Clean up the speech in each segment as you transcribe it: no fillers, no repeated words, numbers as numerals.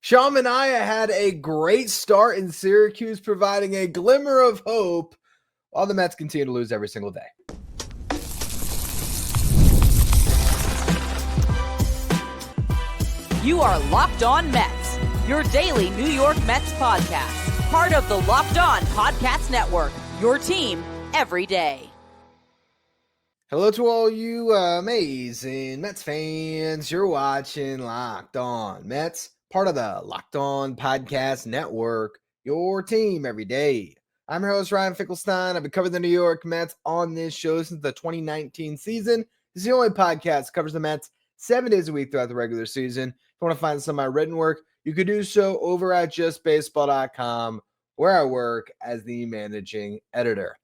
Sean Manaea had a great start in Syracuse, providing a glimmer of hope while the Mets continue to lose every single day. You are Locked On Mets, your daily New York Mets podcast. Part of the Locked On Podcast Network, your team every day. Hello to all you amazing Mets fans. You're watching Locked On Mets, part of the Locked On Podcast Network, your team every day. I'm your host, Ryan Finkelstein. I've been covering the New York Mets on this show since the 2019 season. This is the only podcast that covers the Mets 7 days a week throughout the regular season. If you want to find some of my written work, you could do so over at justbaseball.com, where I work as the managing editor.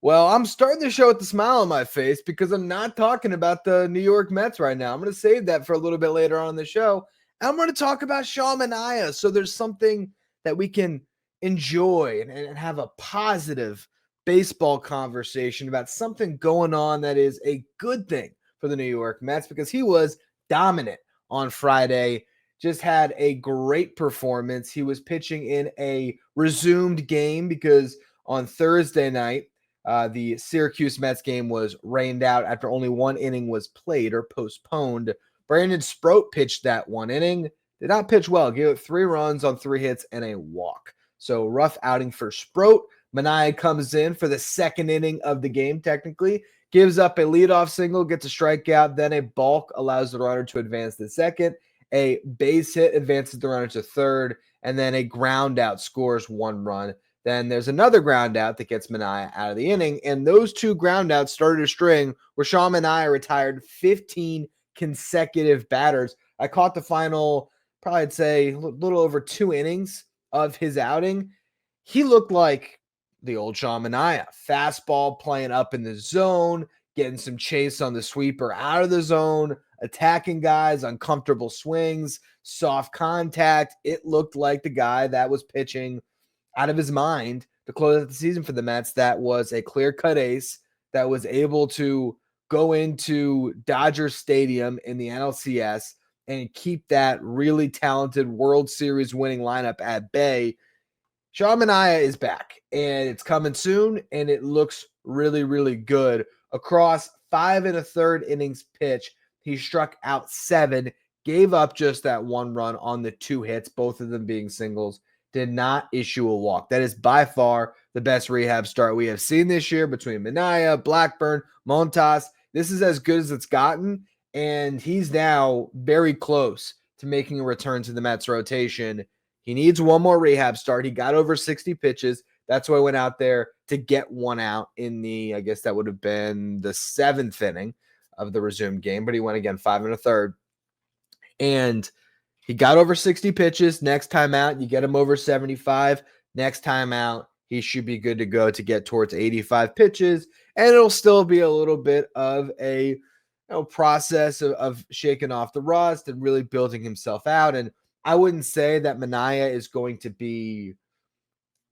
Well, I'm starting the show with a smile on my face because I'm not talking about the New York Mets right now. I'm going to save that for a little bit later on in the show. And I'm going to talk about Sean Manaea. So there's something that we can enjoy and have a positive baseball conversation about something going on that is a good thing for the New York Mets, because he was dominant on Friday. Just had a great performance. He was pitching in a resumed game because on Thursday night, the Syracuse Mets game was rained out after only one inning was played or postponed. Brandon Sproat pitched that one inning. Did not pitch well. Gave up 3 runs on 3 hits and a walk. So rough outing for Sproat. Manaea comes in for the second inning of the game, technically. Gives up a leadoff single, gets a strikeout, then a balk allows the runner to advance to second. A base hit advances the runner to third, and then a ground out scores 1 run. Then there's another ground out that gets Manaea out of the inning, and those 2 ground outs started a string where Sean Manaea retired 15 consecutive batters. I caught the final, probably I'd say a little over 2 innings of his outing. He looked like the old Sean Manaea. Fastball playing up in the zone, getting some chase on the sweeper out of the zone, attacking guys, uncomfortable swings, soft contact. It looked like the guy that was pitching out of his mind to close out the season for the Mets. That was a clear-cut ace that was able to go into Dodger Stadium in the NLCS and keep that really talented World Series winning lineup at bay. Sean Manaea is back, and it's coming soon, and it looks really, really good. Across 5 1/3 innings pitch, he struck out 7, gave up just that 1 run on the 2 hits, both of them being singles. Did not issue a walk. That is by far the best rehab start we have seen this year between Manaea, Blackburn, Montas. This is as good as it's gotten, and he's now very close to making a return to the Mets rotation. He needs one more rehab start. He got over 60 pitches. That's why I went out there to get 1 out in the, I guess that would have been the 7th inning of the resumed game, but he went again 5 1/3. And he got over 60 pitches. Next time out, you get him over 75. Next time out, he should be good to go to get towards 85 pitches. And it'll still be a little bit of a process of shaking off the rust and really building himself out. And I wouldn't say that Manaea is going to be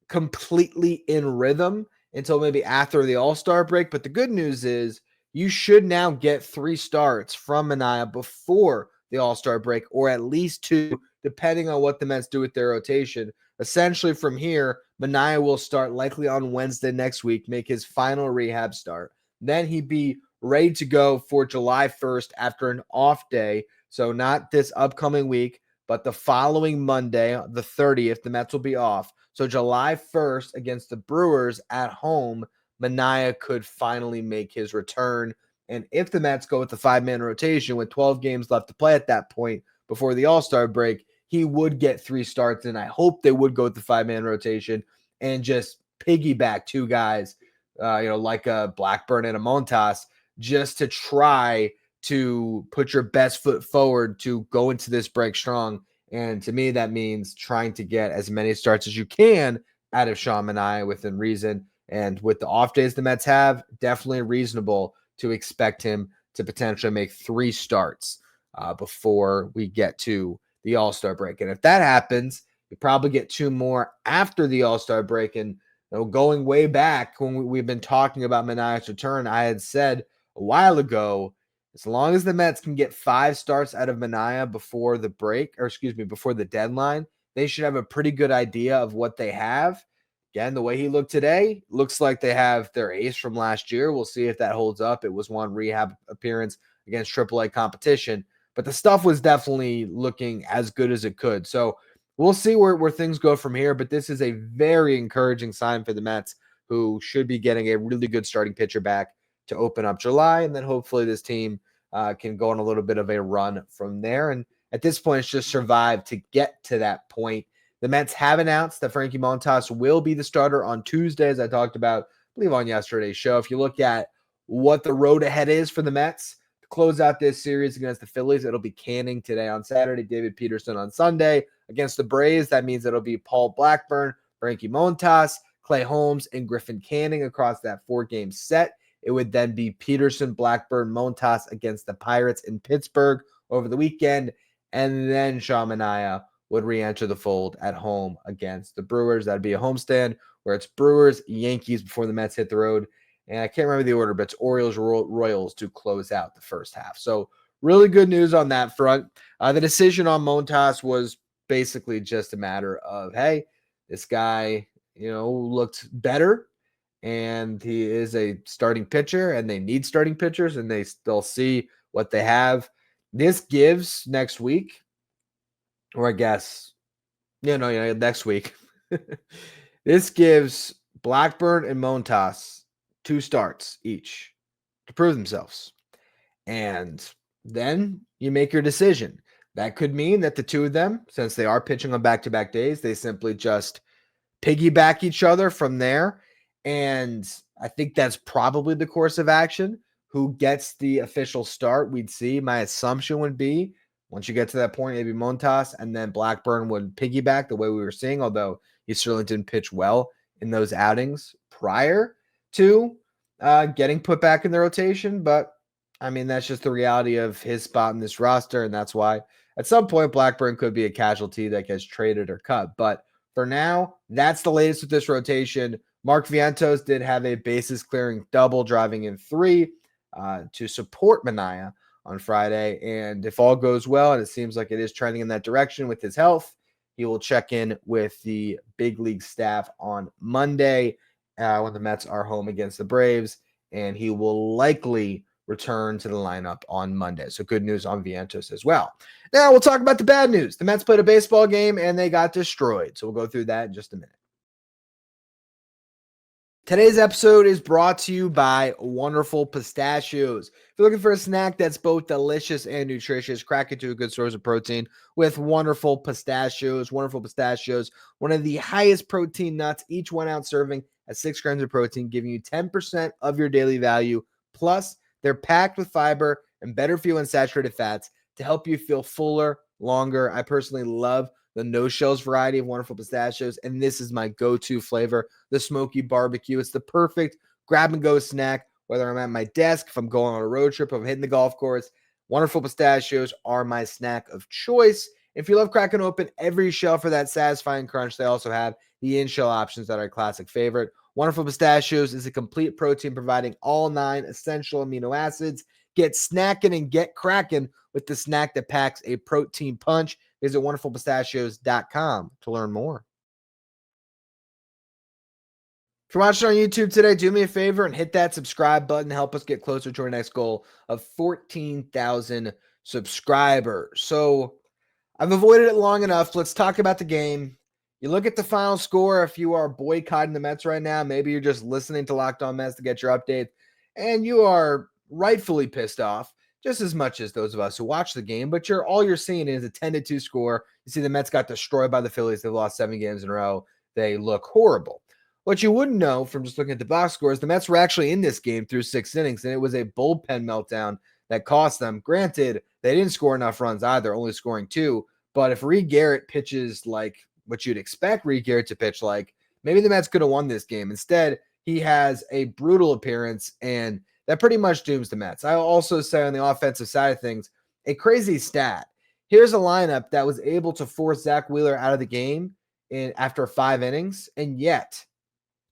completely in rhythm until maybe after the All-Star break. But the good news is you should now get 3 starts from Manaea before the All-Star break, or at least 2, depending on what the Mets do with their rotation. Essentially from here, Manaea will start likely on Wednesday next week, make his final rehab start. Then he'd be ready to go for July 1st after an off day. So not this upcoming week, but the following Monday, the 30th, the Mets will be off. So July 1st against the Brewers at home, Manaea could finally make his return. And if the Mets go with the 5-man rotation with 12 games left to play at that point before the All-Star break, he would get 3 starts. And I hope they would go with the 5-man rotation and just piggyback 2 guys, like a Blackburn and a Montas, just to try to put your best foot forward to go into this break strong. And to me, that means trying to get as many starts as you can out of Sean Manaea within reason. And with the off days the Mets have, definitely reasonable to expect him to potentially make 3 starts before we get to the All-Star break. And if that happens, you probably get 2 more after the All-Star break. And going way back when we've been talking about Manaea's return, I had said a while ago As long as the Mets can get 5 starts out of Manaea before before the deadline, they should have a pretty good idea of what they have. Again, the way he looked today, looks like they have their ace from last year. We'll see if that holds up. It was one rehab appearance against AAA competition, but the stuff was definitely looking as good as it could. So we'll see where things go from here, but this is a very encouraging sign for the Mets, who should be getting a really good starting pitcher back to open up July, and then hopefully this team can go on a little bit of a run from there. And at this point, it's just survive to get to that point. The Mets have announced that Frankie Montas will be the starter on Tuesday, as I talked about, I believe, on yesterday's show. If you look at what the road ahead is for the Mets to close out this series against the Phillies, it'll be Canning today on Saturday, David Peterson on Sunday. Against the Braves, that means it'll be Paul Blackburn, Frankie Montas, Clay Holmes, and Griffin Canning across that 4-game set. It would then be Peterson, Blackburn, Montas against the Pirates in Pittsburgh over the weekend. And then Sean Manaea would re-enter the fold at home against the Brewers. That'd be a homestand where it's Brewers, Yankees before the Mets hit the road. And I can't remember the order, but it's Orioles, Royals to close out the first half. So really good news on that front. The decision on Montas was basically just a matter of, hey, this guy, looked better, and he is a starting pitcher, and they need starting pitchers, and they'll see what they have. This gives next week, or I guess, next week. This gives Blackburn and Montas 2 starts each to prove themselves. And then you make your decision. That could mean that the two of them, since they are pitching on back-to-back days, they simply just piggyback each other from there. And I think that's probably the course of action. Who gets the official start, we'd see. My assumption would be, once you get to that point, maybe Montas, and then Blackburn would piggyback the way we were seeing, although he certainly didn't pitch well in those outings prior to getting put back in the rotation. But, I mean, that's just the reality of his spot in this roster, and that's why at some point Blackburn could be a casualty that gets traded or cut. But for now, that's the latest with this rotation. Mark Vientos did have a bases-clearing double, driving in 3 to support Manaea on Friday. And if all goes well, and it seems like it is trending in that direction with his health, he will check in with the big league staff on Monday when the Mets are home against the Braves, and he will likely return to the lineup on Monday. So good news on Vientos as well. Now we'll talk about the bad news. The Mets played a baseball game and they got destroyed. So we'll go through that in just a minute. Today's episode is brought to you by Wonderful Pistachios. If you're looking for a snack that's both delicious and nutritious, crack into a good source of protein with Wonderful Pistachios. Wonderful Pistachios, one of the highest protein nuts, each 1 ounce serving at 6 grams of protein, giving you 10% of your daily value. Plus, they're packed with fiber and better for you unsaturated fats to help you feel fuller, longer. I personally love the no-shells variety of Wonderful Pistachios, and this is my go-to flavor, the smoky barbecue. It's the perfect grab-and-go snack, whether I'm at my desk, if I'm going on a road trip, if I'm hitting the golf course. Wonderful Pistachios are my snack of choice. If you love cracking open every shell for that satisfying crunch, they also have the in-shell options that are a classic favorite. Wonderful Pistachios is a complete protein providing all 9 essential amino acids. Get snackin' and get crackin' with the snack that packs a protein punch. Visit wonderfulpistachios.com to learn more. If you're watching on YouTube today, do me a favor and hit that subscribe button to help us get closer to our next goal of 14,000 subscribers. So I've avoided it long enough. Let's talk about the game. You look at the final score. If you are boycotting the Mets right now, maybe you're just listening to Locked On Mets to get your update, and you are rightfully pissed off, just as much as those of us who watch the game, but all you're seeing is a 10-2 score. You see the Mets got destroyed by the Phillies. They've lost 7 games in a row. They look horrible. What you wouldn't know from just looking at the box scores, the Mets were actually in this game through 6 innings, and it was a bullpen meltdown that cost them. Granted, they didn't score enough runs either, only scoring 2, but if Garrett pitches like what you'd expect Garrett to pitch like, maybe the Mets could have won this game. Instead, he has a brutal appearance, and that pretty much dooms the Mets. I'll also say on the offensive side of things, a crazy stat. Here's a lineup that was able to force Zach Wheeler out of the game after 5 innings, and yet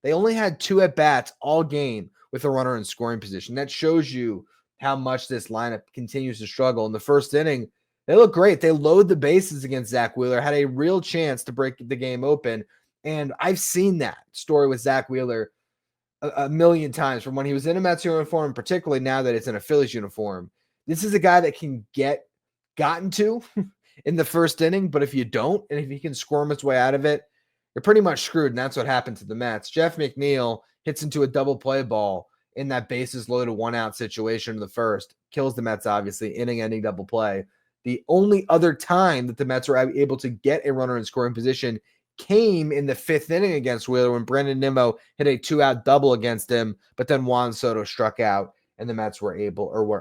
they only had 2 at-bats all game with a runner in scoring position. That shows you how much this lineup continues to struggle. In the first inning, they look great. They load the bases against Zach Wheeler, had a real chance to break the game open. And I've seen that story with Zach Wheeler a million times, from when he was in a Mets uniform, particularly now that it's in a Phillies uniform. This is a guy that can get gotten to in the first inning, but if you don't, and if he can squirm his way out of it, you're pretty much screwed, and that's what happened to the Mets. Jeff McNeil hits into a double play ball in that bases loaded one-out situation in the first, kills the Mets, obviously, inning-ending double play. The only other time that the Mets were able to get a runner in scoring position came in the fifth inning against Wheeler, when Brandon Nimmo hit a two-out double against him, but then Juan Soto struck out, and the Mets were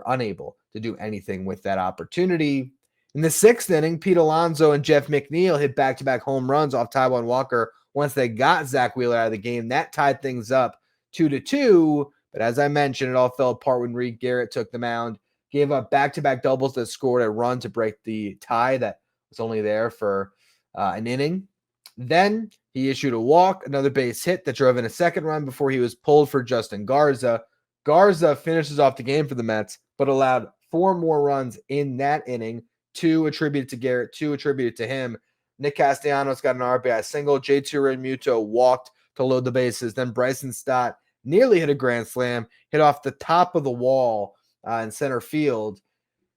unable to do anything with that opportunity. In the sixth inning, Pete Alonso and Jeff McNeil hit back-to-back home runs off Taijuan Walker once they got Zach Wheeler out of the game. That tied things up 2-2, but as I mentioned, it all fell apart when Reed Garrett took the mound, gave up back-to-back doubles that scored a run to break the tie that was only there for an inning. Then he issued a walk, another base hit that drove in a second run before he was pulled for Justin Garza. Garza finishes off the game for the Mets, but allowed 4 more runs in that inning, 2 attributed to Garrett, 2 attributed to him. Nick Castellanos got an RBI single. J.T. Realmuto walked to load the bases. Then Bryson Stott nearly hit a grand slam, hit off the top of the wall in center field.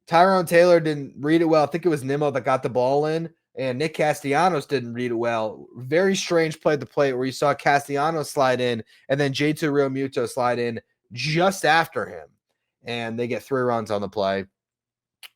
Tyrone Taylor didn't read it well. I think it was Nimmo that got the ball in, and Nick Castellanos didn't read it well. Very strange play at the plate where you saw Castellanos slide in and then J.T. Realmuto slide in just after him, and they get 3 runs on the play.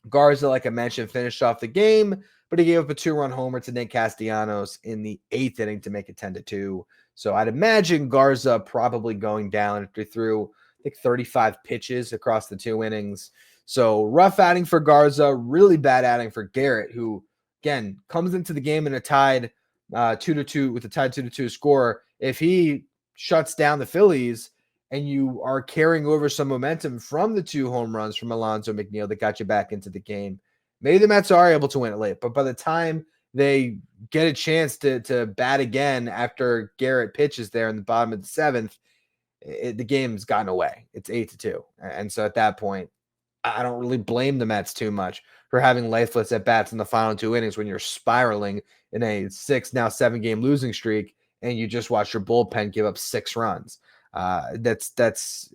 Garza, like I mentioned, finished off the game, but he gave up a 2-run homer to Nick Castellanos in the 8th inning to make it 10-2. So I'd imagine Garza probably going down after he threw, I think, 35 pitches across the 2 innings. So rough outing for Garza, really bad outing for Garrett, who, again, comes into the game in a tied 2-2 with a tied 2-2 score. If he shuts down the Phillies and you are carrying over some momentum from the 2 home runs from Alonso McNeil that got you back into the game, maybe the Mets are able to win it late. But by the time they get a chance to bat again after Garrett pitches there in the bottom of the 7th, the game's gotten away. It's 8-2. And so at that point, I don't really blame the Mets too much for having lifeless at-bats in the final 2 innings when you're spiraling in a 7-game losing streak and you just watch your bullpen give up 6 runs. That's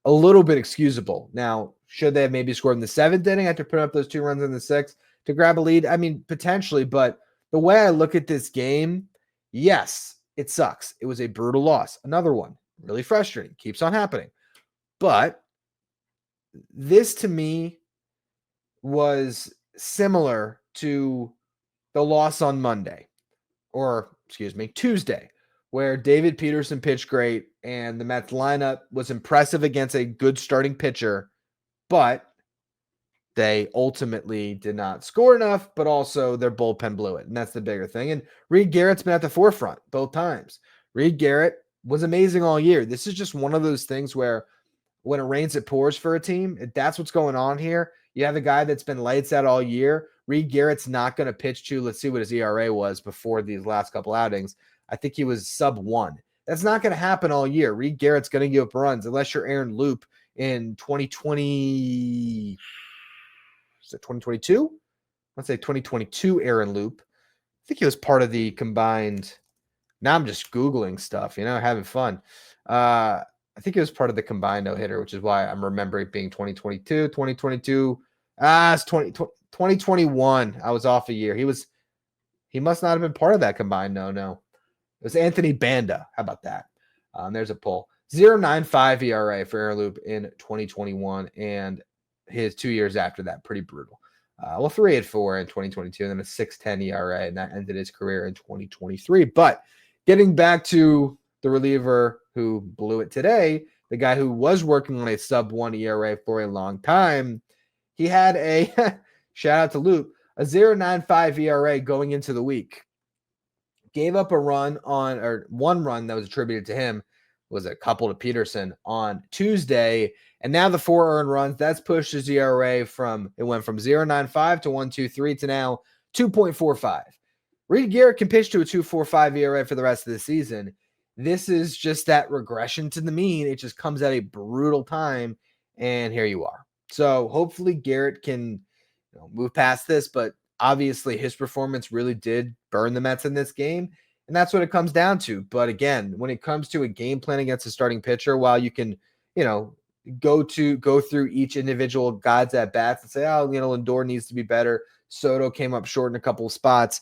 a little bit excusable. Now, should they have maybe scored in the 7th inning after putting up those 2 runs in the 6th to grab a lead? I mean, potentially, but the way I look at this game, yes, it sucks. It was a brutal loss. Another one, really frustrating, keeps on happening. But this to me was similar to the loss on Tuesday, where David Peterson pitched great and the Mets lineup was impressive against a good starting pitcher, but they ultimately did not score enough, but also their bullpen blew it. And that's the bigger thing. And Reed Garrett's been at the forefront both times. Reed Garrett was amazing all year. This is just one of those things where when it rains, it pours for a team. That's what's going on here. You have a guy that's been lights out all year. Reed Garrett's not going to pitch to, let's see what his ERA was before these last couple outings. I think he was sub-1. That's not going to happen all year. Reed Garrett's going to give up runs unless you're Aaron Loop in 2020. Is it 2022? Let's say 2022 Aaron Loop. I think he was part of the combined. Now I'm just Googling stuff, having fun. I think it was part of the combined no-hitter, which is why I'm remembering it being 2022. 2022. It's 2021. I was off a year. He must not have been part of that combined no. It was Anthony Banda. How about that? There's a poll. 0.95 ERA for Aaron Loop in 2021, and his 2 years after that, pretty brutal. 3.84 in 2022, and then a 6.10 ERA, and that ended his career in 2023. But getting back to the reliever who blew it today, the guy who was working on a sub-1 ERA for a long time, he had a, shout out to Loop, a 0.95 ERA going into the week. Gave up one run that was attributed to him, was a couple to Peterson on Tuesday. And now the 4 earned runs, that's pushed his ERA it went from 0.95 to 1.23 to now 2.45. Reed Garrett can pitch to a 2.45 ERA for the rest of the season. This is just that regression to the mean. It just comes at a brutal time, and here you are. So hopefully Garrett can move past this, but obviously his performance really did burn the Mets in this game. And that's what it comes down to. But again, when it comes to a game plan against a starting pitcher, while you can, go through each individual guys at bats and say, oh, Lindor needs to be better. Soto came up short in a couple of spots.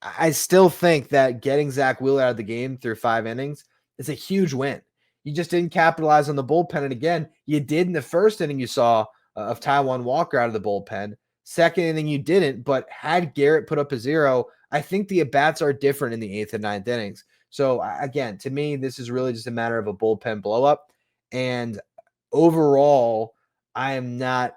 I still think that getting Zach Wheeler out of the game through 5 innings is a huge win. You just didn't capitalize on the bullpen. And again, you did in the first inning you saw of Taijuan Walker out of the bullpen. Second inning you didn't, but had Garrett put up a 0, I think the at-bats are different in the 8th and 9th innings. So again, to me, this is really just a matter of a bullpen blow-up. And overall, I am not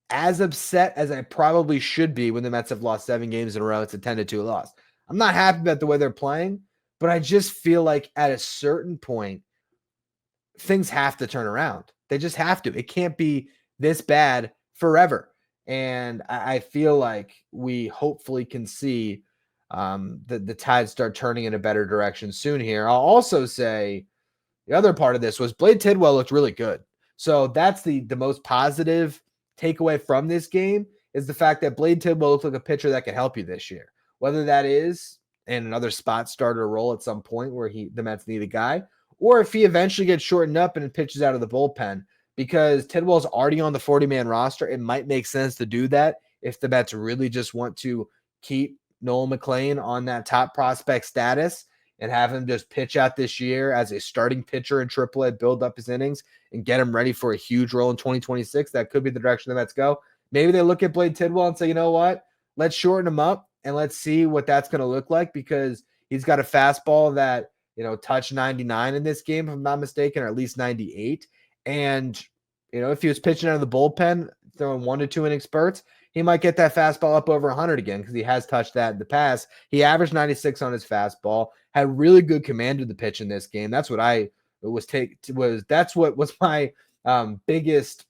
as upset as I probably should be when the Mets have lost 7 games in a row. It's a 10-2 loss. I'm not happy about the way they're playing, but I just feel like at a certain point, things have to turn around. They just have to. It can't be this bad forever. And I feel like we hopefully can see the tide start turning in a better direction soon here. I'll also say the other part of this was Blade Tidwell looked really good. So that's the most positive takeaway from this game is the fact that Blade Tidwell looks like a pitcher that can help you this year. Whether that is in another spot starter role at some point where the Mets need a guy, or if he eventually gets shortened up and pitches out of the bullpen, because Tidwell's already on the 40-man roster, it might make sense to do that if the Mets really just want to keep Noel McLean on that top prospect status and have him just pitch out this year as a starting pitcher in AAA, build up his innings, and get him ready for a huge role in 2026. That could be the direction the Mets go. Maybe they look at Blade Tidwell and say, you know what? Let's shorten him up and let's see what that's going to look like, because he's got a fastball that, touched 99 in this game, if I'm not mistaken, or at least 98. And, if he was pitching out of the bullpen, throwing 1 to 2 inning spurts, he might get that fastball up over 100 again, because he has touched that in the past. He averaged 96 on his fastball, had really good command of the pitch in this game. That's what that's what was my biggest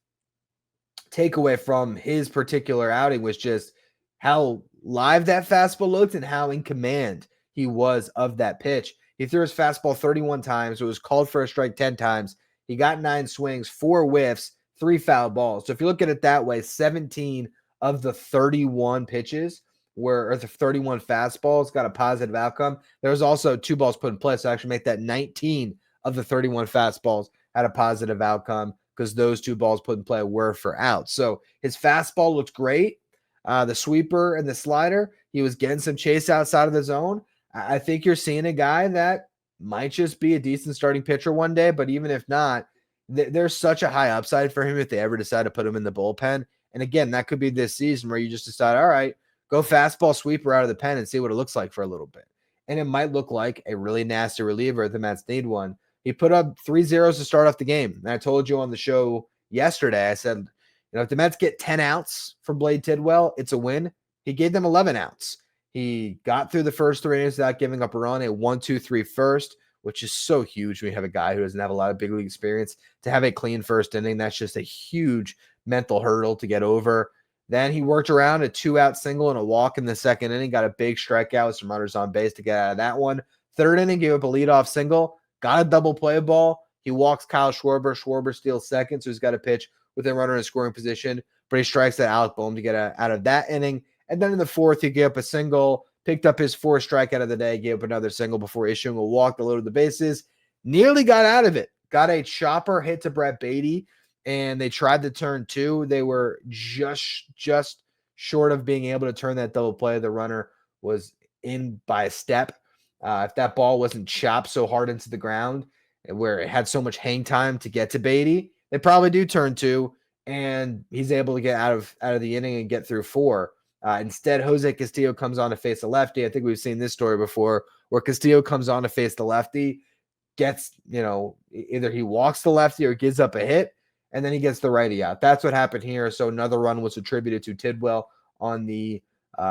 takeaway from his particular outing, was just how live that fastball looked and how in command he was of that pitch. He threw his fastball 31 times. It was called for a strike 10 times. He got 9 swings, 4 whiffs, 3 foul balls. So if you look at it that way, 17 of the 31 pitches or the 31 fastballs got a positive outcome. There was also 2 balls put in play, so actually make that 19 of the 31 fastballs had a positive outcome, because those 2 balls put in play were for outs. So his fastball looked great. The sweeper and the slider, he was getting some chase outside of the zone. I think you're seeing a guy that might just be a decent starting pitcher one day, but even if not, there's such a high upside for him if they ever decide to put him in the bullpen. And again, that could be this season where you just decide, all right, go fastball sweeper out of the pen and see what it looks like for a little bit. And it might look like a really nasty reliever if the Mets need one. He put up 3 zeros to start off the game. And I told you on the show yesterday, I said, if the Mets get 10 outs from Blade Tidwell, it's a win. He gave them 11 outs. He got through the first 3 innings without giving up a run, a 1-2-3 first, which is so huge when you have a guy who doesn't have a lot of big league experience. To have a clean first inning, that's just a huge mental hurdle to get over. Then he worked around a 2-out single and a walk in the second inning, got a big strikeout with some runners on base to get out of that one. Third inning, gave up a leadoff single, got a double play ball. He walks Kyle Schwarber. Schwarber steals second, so he's got a pitch with a runner in scoring position, but he strikes at Alec Boehm to get out of that inning. And then in the 4th, he gave up a single, picked up his 4th strikeout of the day, gave up another single before issuing a walk to load the bases. Nearly got out of it. Got a chopper hit to Brett Beatty, and they tried to turn 2. They were just short of being able to turn that double play. The runner was in by a step. If that ball wasn't chopped so hard into the ground where it had so much hang time to get to Beatty, they probably do turn 2, and he's able to get out of the inning and get through 4. Instead, Jose Castillo comes on to face the lefty. I think we've seen this story before, where Castillo comes on to face the lefty, gets, either he walks the lefty or gives up a hit, and then he gets the righty out. That's what happened here. So another run was attributed to Tidwell on the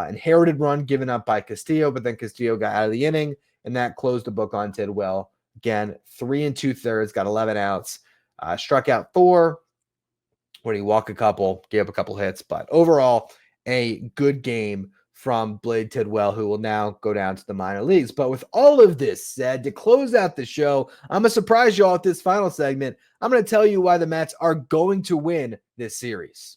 inherited run given up by Castillo, but then Castillo got out of the inning, and that closed the book on Tidwell. Again, 3 2/3, got 11 outs, struck out 4. When he walked a couple, gave up a couple hits, but overall, a good game from Blade Tidwell, who will now go down to the minor leagues. But with all of this said, to close out the show, I'm going to surprise you all with this final segment. I'm going to tell you why the Mets are going to win this series.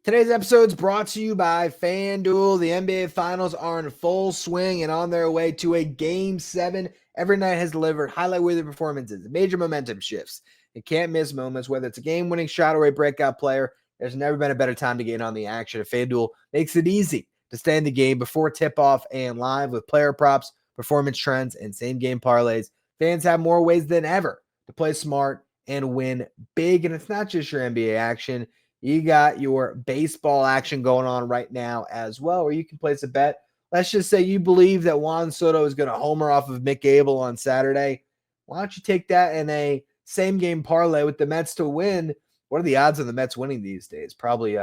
Today's episode is brought to you by FanDuel. The NBA Finals are in full swing and on their way to a Game 7. Every night has delivered highlight-worthy performances, major momentum shifts, and can't-miss moments. Whether it's a game-winning shot or a breakout player, there's never been a better time to get in on the action. FanDuel makes it easy to stay in the game before tip-off and live with player props, performance trends, and same-game parlays. Fans have more ways than ever to play smart and win big. And it's not just your NBA action. You got your baseball action going on right now as well, where you can place a bet. Let's just say you believe that Juan Soto is going to homer off of Mick Abel on Saturday. Why don't you take that in a same-game parlay with the Mets to win? What are the odds of the Mets winning these days? Probably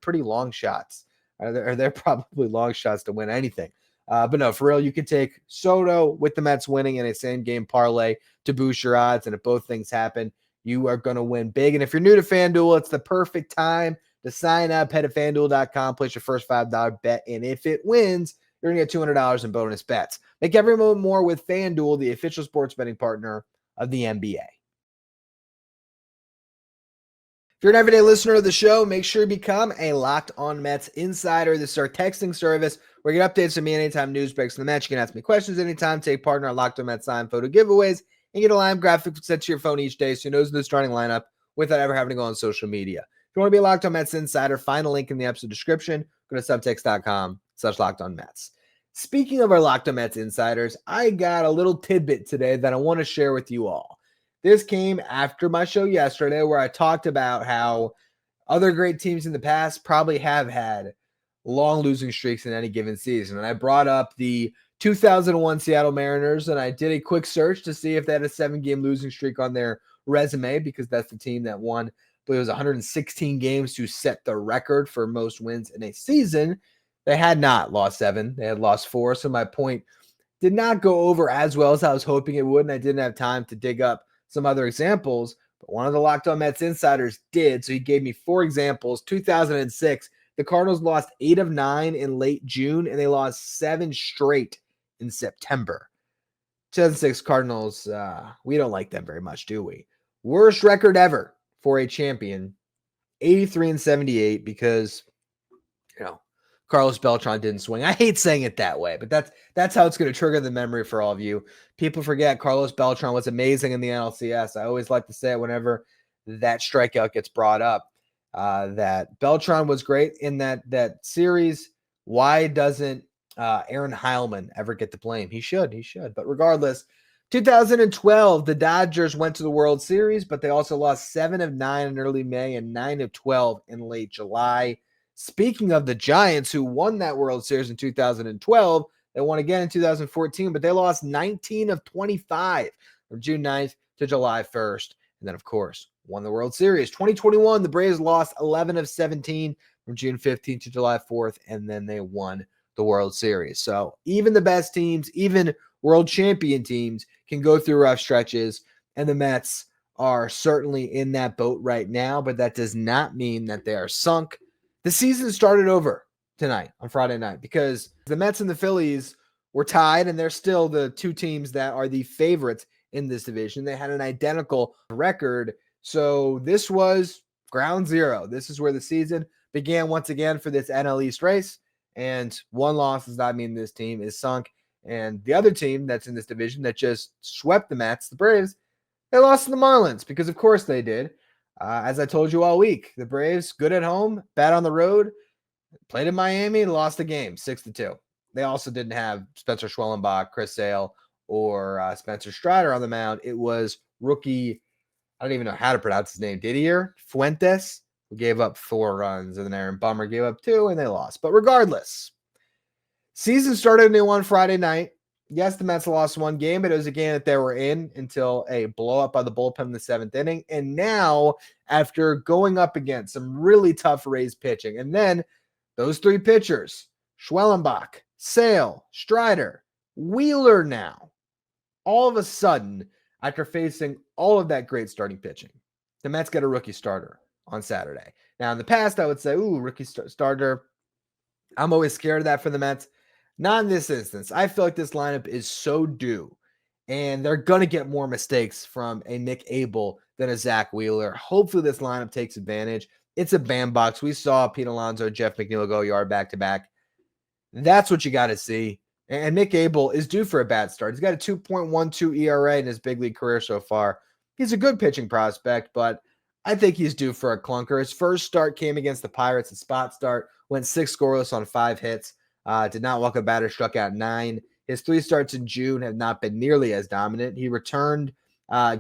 pretty long shots. They're probably long shots to win anything. But no, for real, you can take Soto with the Mets winning in a same-game parlay to boost your odds. And if both things happen, you are going to win big. And if you're new to FanDuel, it's the perfect time to sign up. Head to FanDuel.com, place your first $5 bet, and if it wins, you're going to get $200 in bonus bets. Make every moment more with FanDuel, the official sports betting partner of the NBA. If you're an everyday listener of the show, make sure you become a Locked On Mets insider. This is our texting service where you get updates from me anytime news breaks in the Mets. You can ask me questions anytime, take part in our Locked On Mets sign photo giveaways, and get a live graphic sent to your phone each day so you know the starting lineup without ever having to go on social media. If you want to be a Locked On Mets insider, find a link in the episode description. Go to subtext.com/LockedOnMets. Speaking of our Locked On Mets insiders, I got a little tidbit today that I want to share with you all. This came after my show yesterday where I talked about how other great teams in the past probably have had long losing streaks in any given season. And I brought up the 2001 Seattle Mariners, and I did a quick search to see if they had a 7-game losing streak on their resume, because that's the team that won, I believe it was 116 games to set the record for most wins in a season. They had not lost 7. They had lost 4. So my point did not go over as well as I was hoping it would, and I didn't have time to dig up some other examples, but one of the Locked On Mets insiders did. So he gave me 4 examples. 2006, the Cardinals lost 8 of 9 in late June, and they lost 7 straight in September. 2006 Cardinals, we don't like them very much, do we? Worst record ever for a champion, 83-78, because, Carlos Beltran didn't swing. I hate saying it that way, but that's how it's going to trigger the memory for all of you. People forget Carlos Beltran was amazing in the NLCS. I always like to say it whenever that strikeout gets brought up, that Beltran was great in that series. Why doesn't Aaron Heilman ever get the blame? He should. But regardless, 2012, the Dodgers went to the World Series, but they also lost 7 of 9 in early May and 9 of 12 in late July. Speaking of the Giants, who won that World Series in 2012, they won again in 2014, but they lost 19 of 25 from June 9th to July 1st. And then, of course, won the World Series. 2021, the Braves lost 11 of 17 from June 15th to July 4th, and then they won the World Series. So even the best teams, even world champion teams, can go through rough stretches, and the Mets are certainly in that boat right now, but that does not mean that they are sunk. The season started over tonight on Friday night because the Mets and the Phillies were tied, and they're still the 2 teams that are the favorites in this division. They had an identical record, so this was ground zero. This is where the season began once again for this NL East race, and 1 loss does not mean this team is sunk. And the other team that's in this division that just swept the Mets, the Braves, they lost to the Marlins because, of course, they did. As I told you all week, the Braves, good at home, bad on the road, played in Miami and lost the game 6-2. They also didn't have Spencer Schwellenbach, Chris Sale, or Spencer Strider on the mound. It was rookie, I don't even know how to pronounce his name, Didier Fuentes, who gave up 4 runs, and then Aaron Bummer gave up 2, and they lost. But regardless, season started new on Friday night. Yes, the Mets lost 1 game, but it was a game that they were in until a blow-up by the bullpen in the 7th inning. And now, after going up against some really tough Rays pitching, and then those 3 pitchers, Schwellenbach, Sale, Strider, Wheeler now, all of a sudden, after facing all of that great starting pitching, the Mets get a rookie starter on Saturday. Now, in the past, I would say, rookie starter, I'm always scared of that for the Mets. Not in this instance. I feel like this lineup is so due, and they're going to get more mistakes from a Nick Abel than a Zach Wheeler. Hopefully this lineup takes advantage. It's a bandbox. We saw Pete Alonso, Jeff McNeil go yard back-to-back. That's what you got to see. And Nick Abel is due for a bad start. He's got a 2.12 ERA in his big league career so far. He's a good pitching prospect, but I think he's due for a clunker. His first start came against the Pirates, a spot start, went 6 scoreless on 5 hits, did not walk a batter, struck out 9. His 3 starts in June have not been nearly as dominant. He returned,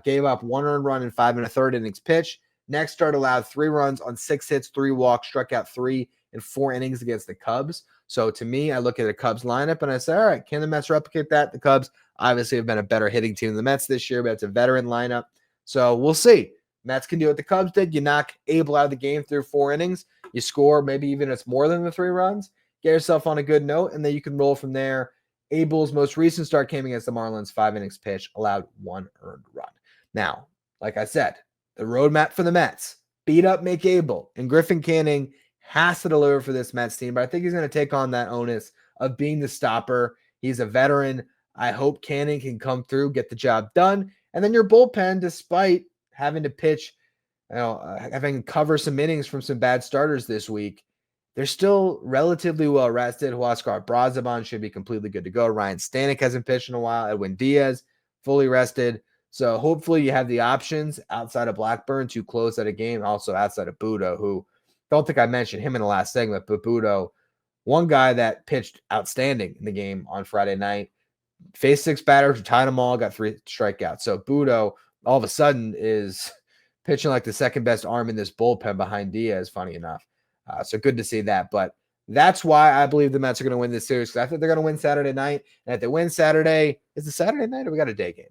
gave up 1 earned run in 5 1/3 innings pitch. Next start allowed 3 runs on 6 hits, 3 walks, struck out 3 in 4 innings against the Cubs. So to me, I look at the Cubs lineup and I say, all right, can the Mets replicate that? The Cubs obviously have been a better hitting team than the Mets this year, but it's a veteran lineup. So we'll see. Mets can do what the Cubs did. You knock Abel out of the game through 4 innings. You score, maybe even it's more than the 3 runs. Get yourself on a good note, and then you can roll from there. Abel's most recent start came against the Marlins, 5 innings pitch, allowed 1 earned run. Now, like I said, the roadmap for the Mets, beat up Nick Abel, and Griffin Canning has to deliver for this Mets team, but I think he's going to take on that onus of being the stopper. He's a veteran. I hope Canning can come through, get the job done. And then your bullpen, despite having to pitch, having to cover some innings from some bad starters this week, they're still relatively well rested. Huascar Brazaban should be completely good to go. Ryan Stanek hasn't pitched in a while. Edwin Diaz, fully rested. So hopefully you have the options outside of Blackburn to close out a game, also outside of Budo, who don't think I mentioned him in the last segment, but Budo, one guy that pitched outstanding in the game on Friday night, faced 6 batters, tied them all, got 3 strikeouts. So Budo all of a sudden is pitching like the second best arm in this bullpen behind Diaz, funny enough. So good to see that. But that's why I believe the Mets are going to win this series, because I think they're going to win Saturday night. And if they win Saturday, is it Saturday night or we got a day game?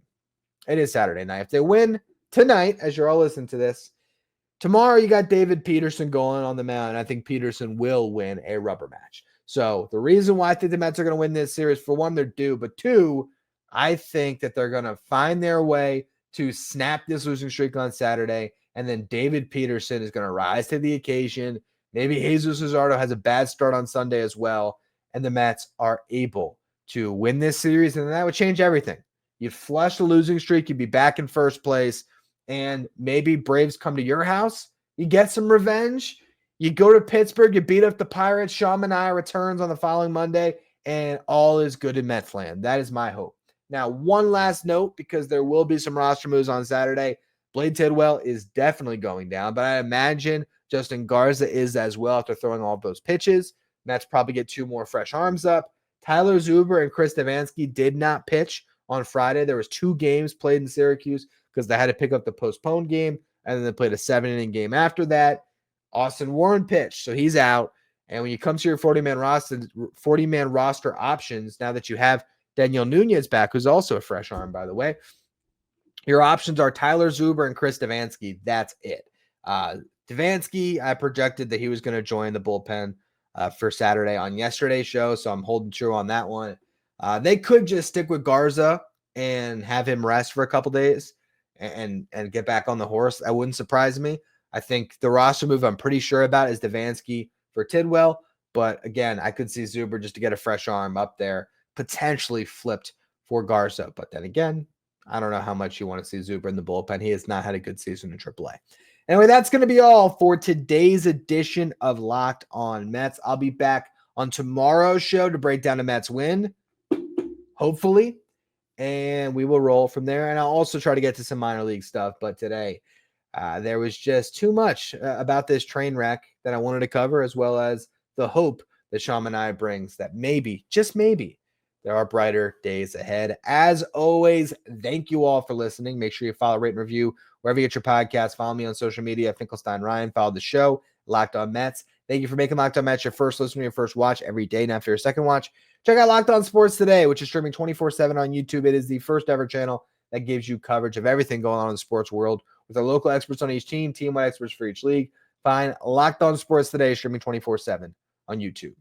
It is Saturday night. If they win tonight, as you're all listening to this, tomorrow you got David Peterson going on the mound, and I think Peterson will win a rubber match. So the reason why I think the Mets are going to win this series, for one, they're due, but 2, I think that they're going to find their way to snap this losing streak on Saturday, and then David Peterson is going to rise to the occasion. Maybe Jesus Luzardo has a bad start on Sunday as well, and the Mets are able to win this series, and that would change everything. You'd flush the losing streak, you'd be back in first place, and maybe Braves come to your house, you get some revenge, you go to Pittsburgh, you beat up the Pirates, Sean Manaea returns on the following Monday, and all is good in Mets land. That is my hope. Now, one last note, because there will be some roster moves on Saturday. Blade Tidwell is definitely going down, but I imagine Justin Garza is as well after throwing all of those pitches. Mets probably get 2 more fresh arms up. Tyler Zuber and Chris Devanski did not pitch on Friday. There was 2 games played in Syracuse because they had to pick up the postponed game, and then they played a 7-inning game after that. Austin Warren pitched, so he's out. And when you come to your 40-man roster options, now that you have Daniel Nunez back, who's also a fresh arm, by the way, your options are Tyler Zuber and Chris Devanski. That's it. Devanski, I projected that he was going to join the bullpen for Saturday on yesterday's show, so I'm holding true on that one. They could just stick with Garza and have him rest for a couple days and get back on the horse. That wouldn't surprise me. I think the roster move I'm pretty sure about is Devanski for Tidwell, but again, I could see Zuber just to get a fresh arm up there, potentially flipped for Garza. But then again, I don't know how much you want to see Zuber in the bullpen. He has not had a good season in AAA. Anyway, that's going to be all for today's edition of Locked On Mets. I'll be back on tomorrow's show to break down the Mets win, hopefully, and we will roll from there. And I'll also try to get to some minor league stuff, but today there was just too much about this train wreck that I wanted to cover, as well as the hope that Sean Manaea brings that maybe, just maybe, there are brighter days ahead. As always, thank you all for listening. Make sure you follow, rate, and review wherever you get your podcast. Follow me on social media, Finkelstein Ryan. Follow the show, Locked On Mets. Thank you for making Locked On Mets your first listen, your first watch every day. And after your second watch, check out Locked On Sports Today, which is streaming 24/7 on YouTube. It is the first ever channel that gives you coverage of everything going on in the sports world with our local experts on each team, team-wide experts for each league. Find Locked On Sports Today, streaming 24/7 on YouTube.